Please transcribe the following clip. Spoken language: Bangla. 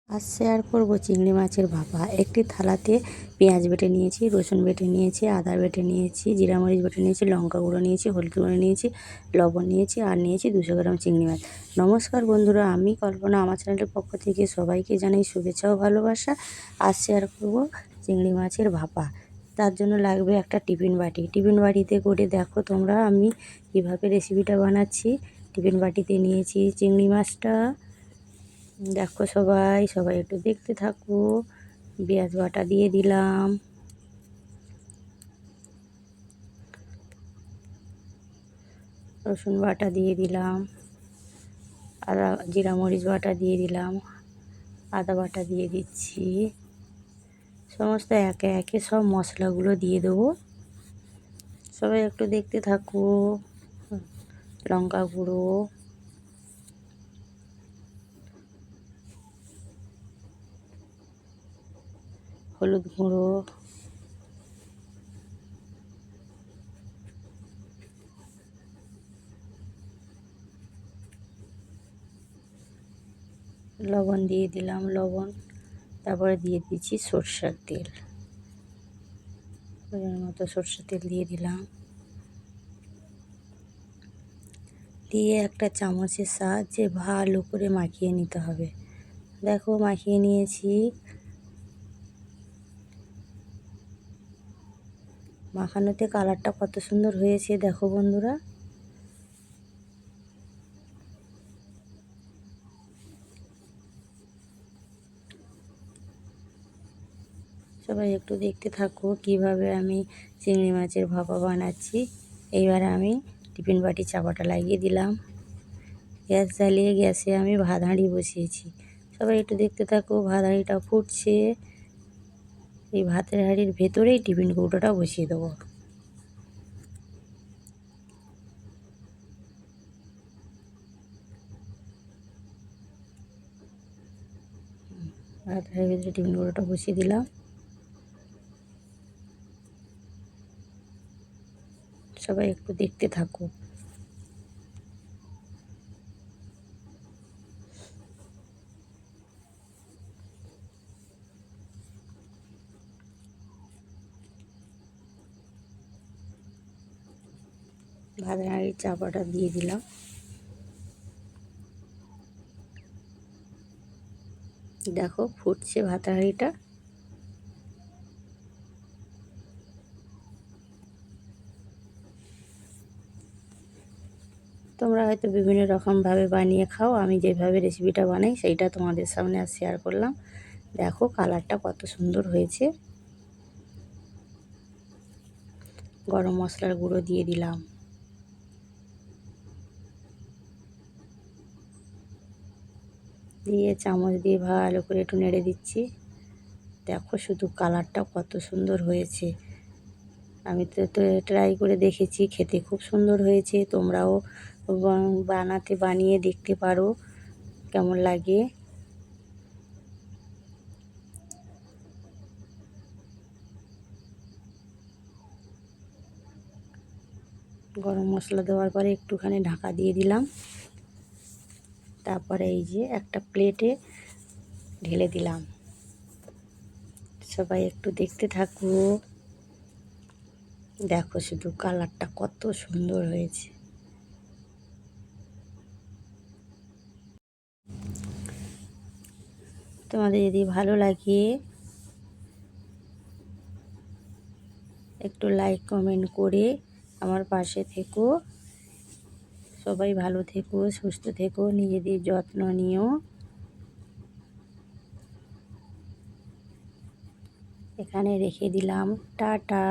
আজ শেয়ার করব চিংড়ি মাছের ভাপা। একটি থালাতে পেঁয়াজ বেটে নিয়েছি, রসুন বেটে নিয়েছি, আদা বেটে নিয়েছি, জিরা মরিচ বেটে নিয়েছি, লঙ্কা গুঁড়ো নিয়েছি, হলুদ গুঁড়ো নিয়েছি, লবণ নিয়েছি আর নিয়েছি 200 গ্রাম চিংড়ি মাছ। নমস্কার বন্ধুরা, আমি কল্পনা। আমার চ্যানেলের পক্ষ থেকে সবাইকে জানাই শুভেচ্ছা ও ভালোবাসা। আজ শেয়ার করব চিংড়ি মাছের ভাপা। তার জন্য লাগবে একটা টিফিন বাটি। টিফিন বাটিতে করে দেখো তোমরা আমি কীভাবে রেসিপিটা বানাচ্ছি। টিফিন বাটিতে নিয়েছি চিংড়ি মাছটা। দেখো সবাই সবাই একটু দেখতে থাকো। পেঁয়াজ বাটা দিয়ে দিলাম, রসুন বাটা দিয়ে দিলাম, আদা জিরা মরিচ বাটা দিয়ে দিলাম, আদা বাটা দিয়ে দিচ্ছি। সমস্ত একে একে সব মশলাগুলো দিয়ে দেবো। সবাই একটু দেখতে থাকো। লঙ্কা গুঁড়ো, হলুদ গুঁড়ো, লবণ দিয়ে দিলাম, তারপরে দিয়ে দিচ্ছি সরষের তেল। পরিমাণ মতো সরষের তেল দিয়ে দিলাম, দিয়ে একটা চামচের সাহায্যে ভালো করে মাখিয়ে নিতে হবে। দেখো মাখিয়ে নিয়েছি। মাখানোতে কালারটা কত সুন্দর হয়েছে দেখো বন্ধুরা। সবাই একটু দেখতে থাকো কিভাবে আমি চিংড়ি মাছের ভাপা বানাচ্ছি। এইবার আমি টিফিন বাটি চাপাটা লাগিয়ে দিলাম। গ্যাস জ্বালিয়ে গ্যাসে আমি ভাত হাঁড়ি বসিয়েছি। সবাই একটু দেখতে থাকো। ভাত হাঁড়িটা ফুটছে। এই ভাতের হাঁড়ির ভেতরেই টিফিন কৌটোটা বসিয়ে দেবো। ভাতের হাঁড়ির ভেতরে টিফিন কৌটোটা বসিয়ে দিলাম। সবাই একটু দেখতে থাকো। ভাতের হাঁড়ির চাপাটা দিয়ে দিলাম। দেখো ফুটছে ভাতের হাঁড়িটা। তোমরা হয়তো বিভিন্ন রকমভাবে বানিয়ে খাও। আমি যেভাবে রেসিপিটা বানাই সেইটা তোমাদের সামনে আর শেয়ার করলাম। দেখো কালারটা কত সুন্দর হয়েছে। গরম মশলার গুঁড়ো দিয়ে দিলাম, দিয়ে চামচ দিয়ে ভালো করে একটু নেড়ে দিচ্ছি। দেখো শুধু কালারটা কত সুন্দর হয়েছে। আমি তো ট্রাই করে দেখেছি, খেতে খুব সুন্দর হয়েছে। তোমরাও বানিয়ে দেখতে পারো কেমন লাগে। গরম মশলা দেওয়ার পরে একটুখানি ঢাকা দিয়ে দিলাম। তারপরে এই যে একটা প্লেটে ঢেলে দিলাম। সবাই একটু দেখতে থাকো। দেখো শুধু কালারটা কত সুন্দর হয়েছে। তোমাদের যদি ভালো লাগে একটু লাইক কমেন্ট করে আমার পাশে থেকো। সবাই ভালো থেকো, সুস্থ থেকো, নিজেদের যত্ন নিও। এখানে রেখে দিলাম। টাটা।